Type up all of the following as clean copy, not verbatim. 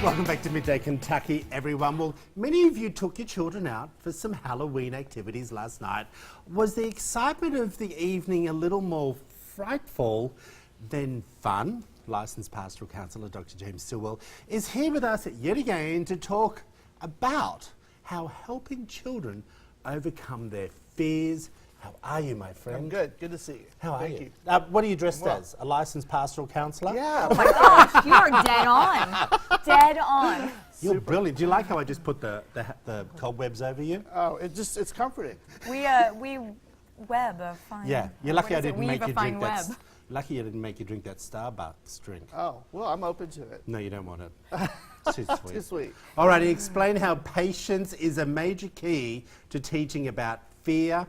Welcome back to Midday Kentucky, everyone. Well, many of you took your children out for some Halloween activities last night. Was the excitement of the evening a little more frightful than fun? Licensed pastoral counsellor Dr. James Stillwell is here with us yet again to talk about how helping children overcome their fears. How are you, my friend? I'm good. Good to see you. How are Thank you? you. What are you dressed as? A licensed pastoral counsellor? Yeah. Oh my gosh, you are dead on. Dead on. You're brilliant. Do you like how I just put the cobwebs over you? Oh, it's comforting. We web a fine. Yeah, you're lucky I didn't make you fine drink web. that. Lucky I didn't make you drink that Starbucks drink. Oh, well, I'm open to it. No, you don't want it. Too sweet. Too sweet. All right, explain how patience is a major key to teaching about fear.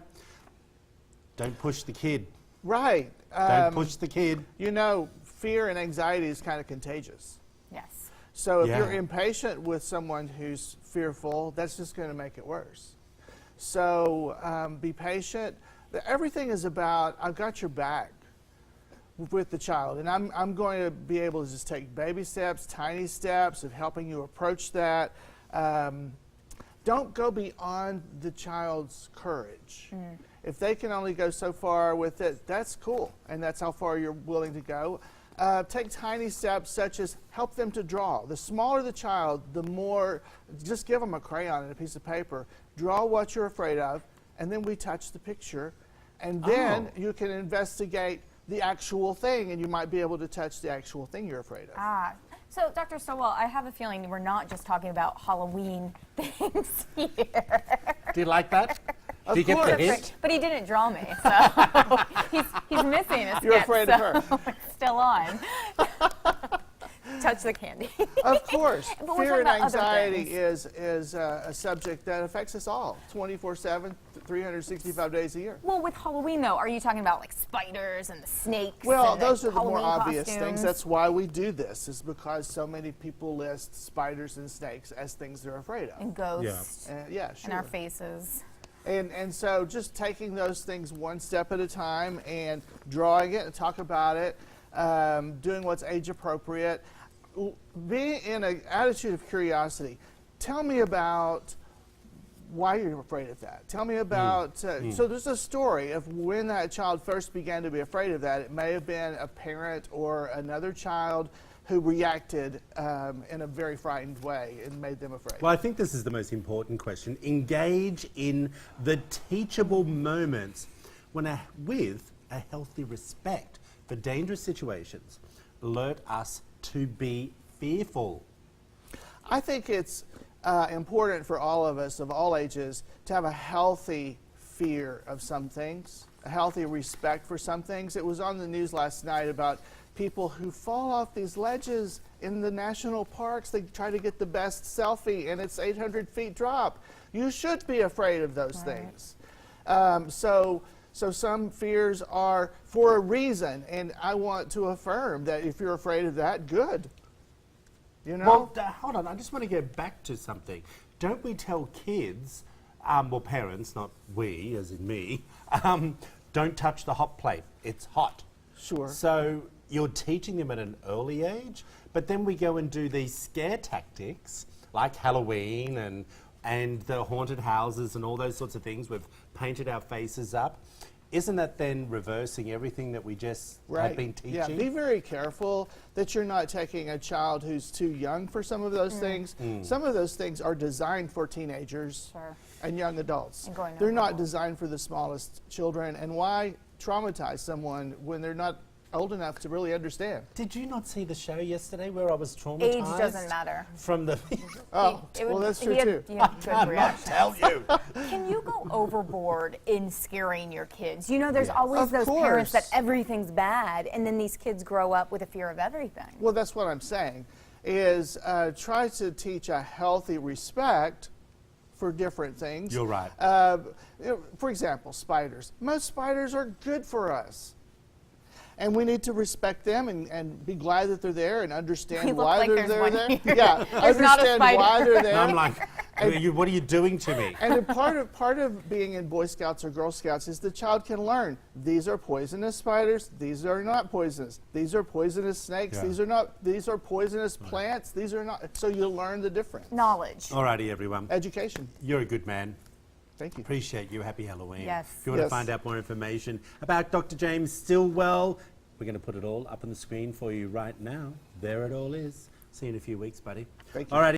Don't push the kid. Right. Don't push the kid. You know, fear and anxiety is kind of contagious. Yes. So if Yeah. you're impatient with someone who's fearful, that's just going to make it worse. So be patient. Everything is about, I've got your back with the child. And I'm going to be able to just take baby steps, tiny steps of helping you approach that. Don't go beyond the child's courage. If they can only go so far with it, that's cool. And that's how far you're willing to go. Take tiny steps such as help them to draw. The smaller the child, the more, just give them a crayon and a piece of paper. Draw what you're afraid of, and then we touch the picture. And then you can investigate the actual thing, and you might be able to touch the actual thing you're afraid of. So, Dr. Stillwell, I have a feeling we're not just talking about Halloween things here. Do you like that? Of Do you get the course. hint? But he didn't draw me, so he's missing a sketch. You're afraid of her. It's still on. Touch the candy. Of course. But we're Fear and talking about other anxiety things. is a subject that affects us all 24/7, 365 days a year. Well, with Halloween, though, are you talking about like spiders and the snakes? Well, and those are the more Halloween obvious costumes? things. That's why we do this, is because so many people list spiders and snakes as things they're afraid of. And ghosts. Yeah, sure. In our faces. And so just taking those things one step at a time and drawing it and talk about it, doing what's age appropriate, being in an attitude of curiosity. Tell me about why you're afraid of that. Tell me about, so there's a story of when that child first began to be afraid of that. It may have been a parent or another child who reacted in a very frightened way and made them afraid. Well, I think this is the most important question. Engage in the teachable moments with a healthy respect for dangerous situations. Alert us to be fearful. I think it's important for all of us of all ages to have a healthy fear of some things, a healthy respect for some things. It was on the news last night about people who fall off these ledges in the national parks. They try to get the best selfie, and it's 800 feet drop. You should be afraid of those things. So some fears are for a reason, and I want to affirm that if you're afraid of that, good. You know? Well, hold on. I just want to go back to something. Don't we tell kids, well, parents, not we, as in me, don't touch the hot plate. It's hot. Sure. So you're teaching them at an early age, but then we go and do these scare tactics like Halloween and the haunted houses and all those sorts of things. We've painted our faces up. Isn't that then reversing everything that we just have been teaching? Yeah, be very careful that you're not taking a child who's too young for some of those things. Some of those things are designed for teenagers and young adults. And they're not designed for the smallest children. And why traumatize someone when they're not old enough to really understand? Did you not see the show yesterday where I was traumatized? Age doesn't matter. From the... Oh, well, that's true too. You had I good cannot reaction. tell you. Can you go overboard in scaring your kids? You know, there's always Of those parents that course. everything's bad, and then these kids grow up with a fear of everything. Well, that's what I'm saying, is try to teach a healthy respect for different things. You're right. For example, spiders. Most spiders are good for us. And we need to respect them and be glad that they're there and understand We look why like they're there's one there. here. Yeah, There's not a understand spider. why they're there. And I'm like, What are you doing to me? And a part of being in Boy Scouts or Girl Scouts is the child can learn. These are poisonous spiders. These are not poisonous. These are poisonous snakes. Yeah. These are not. These are poisonous plants. These are not. So you learn the difference. Knowledge. Alrighty, everyone. Education. You're a good man. Thank you. Appreciate you. Happy Halloween. Yes. If you want to Yes. find out more information about Dr. James Stillwell, we're going to put it all up on the screen for you right now. There it all is. See you in a few weeks, buddy. Thank you. Alrighty.